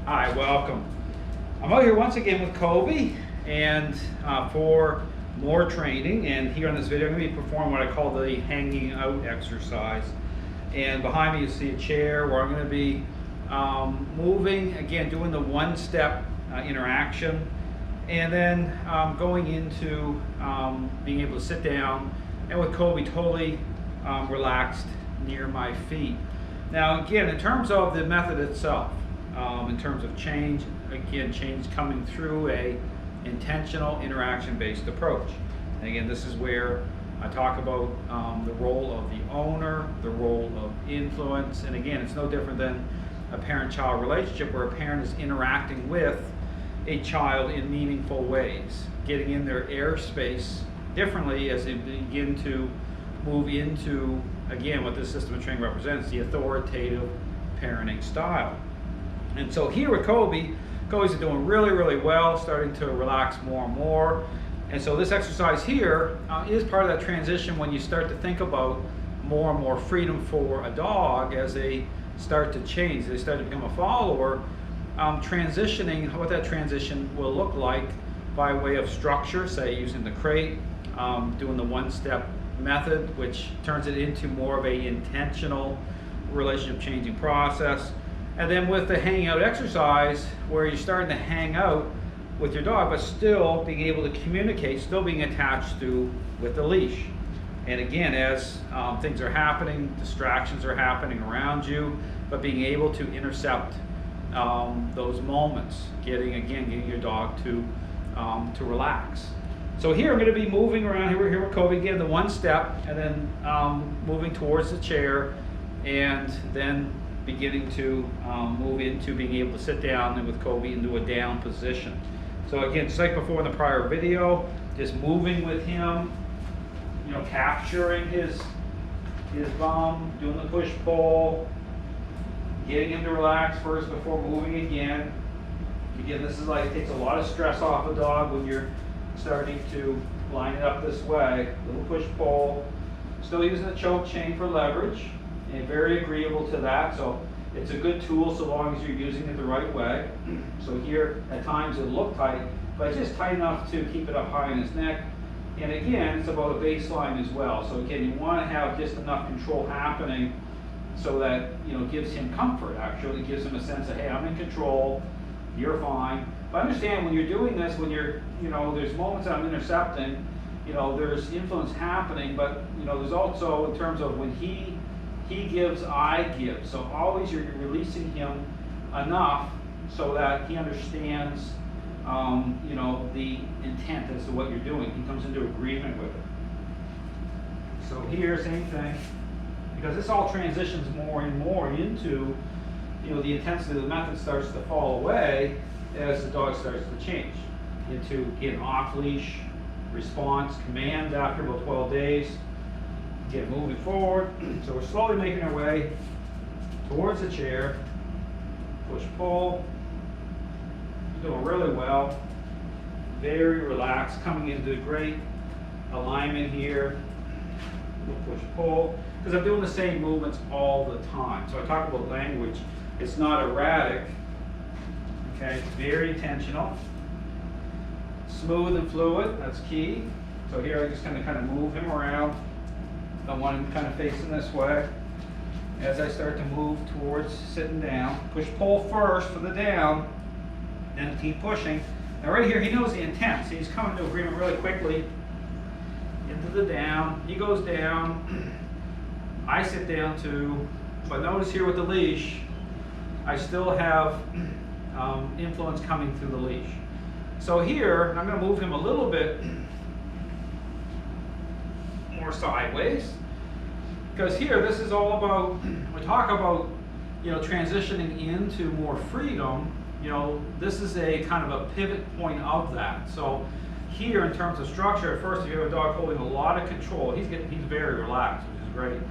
Hi, welcome. I'm out here once again with Kobe and for more training, and here on this video I'm going to be performing what I call the hanging out exercise. And behind me you see a chair where I'm going to be moving, again doing the one-step interaction, and then going into being able to sit down and with Kobe totally relaxed near my feet. Now again, in terms of the method itself, in terms of change, again, change coming through a intentional interaction-based approach. And again, this is where I talk about the role of the owner, the role of influence, and again, it's no different than a parent-child relationship where a parent is interacting with a child in meaningful ways, getting in their airspace differently as they begin to move into, again, what this system of training represents, the authoritative parenting style. And so here with Kobe's doing really well, starting to relax more and more. And so this exercise here is part of that transition when you start to think about more and more freedom for a dog as they start to change, they start to become a follower, transitioning, what that transition will look like by way of structure, say using the crate, doing the one-step method, which turns it into more of a intentional relationship changing process. And then with the hanging out exercise, where you're starting to hang out with your dog, but still being able to communicate, still being attached to with the leash. And again, as things are happening, distractions are happening around you, but being able to intercept those moments, getting your dog to relax. So here I'm going to be moving around. Here we're here with Kobe again, the one step, and then moving towards the chair, and then beginning to move into being able to sit down and with Kobe into a down position. So again, just like before in the prior video, just moving with him, capturing his bum, doing the push-pull, getting him to relax first before moving again. Again, this is like, it takes a lot of stress off a dog when you're starting to line it up this way. Little push-pull, still using the choke chain for leverage. And very agreeable to that, so it's a good tool so long as you're using it the right way. So here, at times it'll look tight, but just tight enough to keep it up high in his neck. And again, it's about a baseline as well. So again, you want to have just enough control happening so that, gives him comfort, actually. It gives him a sense of, hey, I'm in control, you're fine. But understand when you're doing this, when you're, there's moments I'm intercepting, there's influence happening, but, there's also in terms of when he gives, I give. So always you're releasing him enough so that he understands, the intent as to what you're doing. He comes into agreement with it. So here, same thing, because this all transitions more and more into, the intensity of the method starts to fall away as the dog starts to change into, again, off-leash response, commands after about 12 days. Get moving forward. So we're slowly making our way towards the chair. Push pull. Doing really well. Very relaxed. Coming into great alignment here. Push pull. Because I'm doing the same movements all the time. So I talk about language. It's not erratic. Okay, it's very intentional. Smooth and fluid. That's key. So here I just kind of move him around. I want him kind of facing this way. As I start to move towards sitting down, push pull first for the down, then keep pushing. Now right here, he knows the intent. So he's coming to agreement really quickly into the down. He goes down. I sit down too. But notice here with the leash, I still have influence coming through the leash. So here, I'm going to move him a little bit more sideways, because here this is all about, we talk about transitioning into more freedom. This is a kind of a pivot point of that. So here in terms of structure, at first if you have a dog holding a lot of control, he's very relaxed, which is great.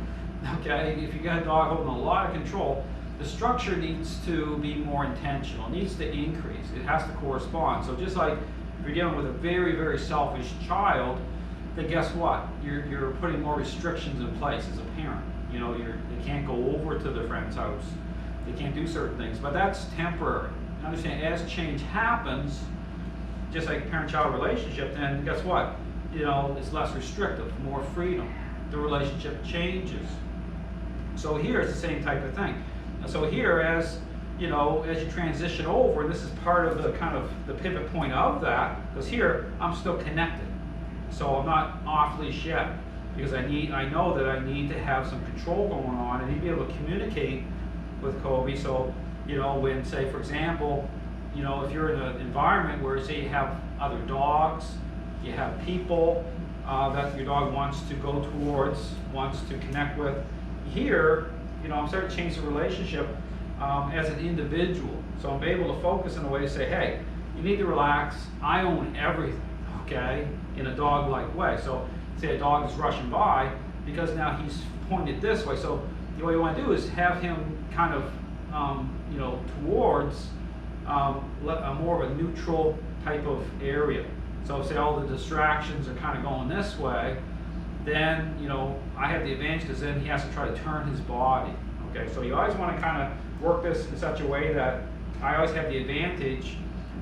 Okay, if you got a dog holding a lot of control, the structure needs to be more intentional. It needs to increase. It has to correspond. So just like if you're dealing with a very selfish child, then guess what? You're putting more restrictions in place as a parent. They can't go over to their friend's house. They can't do certain things, but that's temporary. understand as change happens, just like parent-child relationship, then guess what? You know, it's less restrictive, more freedom. The relationship changes. So here it's the same type of thing. So here, as you know, as you transition over, and this is part of the kind of the pivot point of that, because here I'm still connected, so I'm not off leash yet, because I know that I need to have some control going on. I need to be able to communicate with Kobe. So you know, when say for example, you know, if you're in an environment where say you have other dogs, you have people that your dog wants to go towards, wants to connect with. Here, you know, I'm starting to change the relationship as an individual. So I'm able to focus in a way to say, hey, you need to relax. I own everything, okay, in a dog-like way. So say a dog is rushing by, because now he's pointed this way. So what you want to do is have him kind of, you know, towards more of a neutral type of area. So say all the distractions are kind of going this way, then, you know, I have the advantage, because then he has to try to turn his body. Okay, so you always want to kind of work this in such a way that I always have the advantage,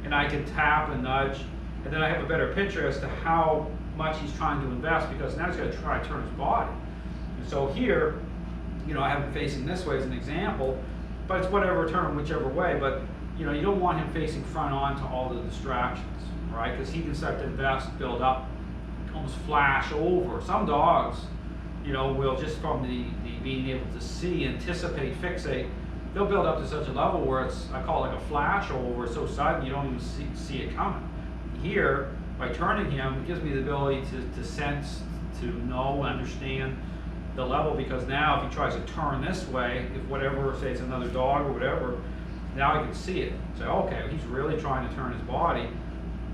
and I can tap and nudge, and then I have a better picture as to how much he's trying to invest, because now he's got to try to turn his body. And so here, you know, I have him facing this way as an example, but it's whatever, turn him whichever way, but you know, you don't want him facing front on to all the distractions, right? Because he can start to invest, build up, almost flash over. Some dogs, you know, will just from the being able to see, anticipate, fixate, they'll build up to such a level where it's, I call it like a flash over, it's so sudden you don't even see it coming. Here, by turning him, it gives me the ability to sense, to know, understand the level, because now if he tries to turn this way, if whatever, say it's another dog or whatever, now I can see it. So, okay, he's really trying to turn his body,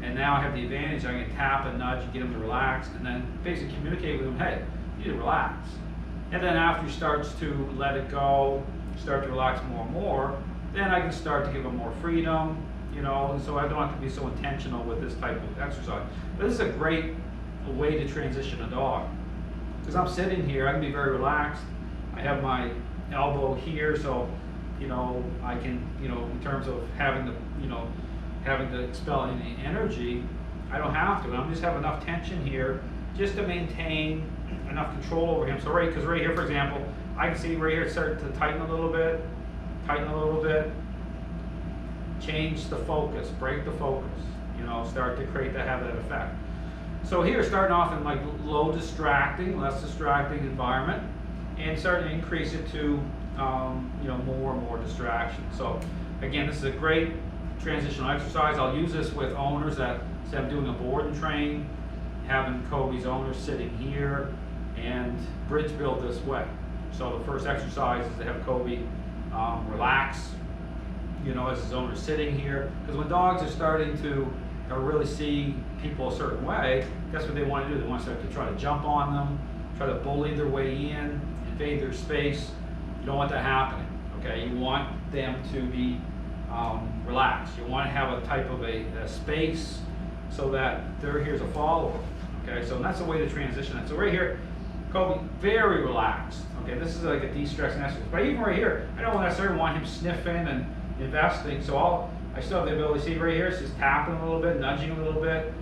and now I have the advantage. I can tap and nudge and get him to relax, and then basically communicate with him, hey, you need to relax. And then after he starts to let it go, start to relax more and more, then I can start to give him more freedom, you know, and so I don't have to be so intentional with this type of exercise. But this is a great way to transition a dog. Because I'm sitting here, I can be very relaxed. I have my elbow here, so you know, I can, you know, in terms of having the, you know, having to expel any energy, I don't have to. I'm just have enough tension here just to maintain enough control over him. So because right here, for example, I can see right here, start to tighten a little bit, change the focus, break the focus, you know, start to create that, have that effect. So here, starting off in like less distracting environment, and starting to increase it to you know, more and more distractions. So again, this is a great transitional exercise. I'll use this with owners that say I'm doing a board and train, having Kobe's owner sitting here, and bridge build this way. So the first exercise is to have Kobe relax, you know, as his owner sitting here. Because when dogs are starting to really see people a certain way, that's what they want to do. They want to start to try to jump on them, try to bully their way in, invade their space. You don't want that happening, okay? You want them to be relaxed. You want to have a type of a space so that they're here as a follower, okay? So that's the way to transition it. So right here, Kobe, very relaxed, okay? This is like a de-stressing exercise. But even right here, I don't necessarily want him sniffing and investing, so I still have the ability to see right here, it's just tapping a little bit, nudging a little bit,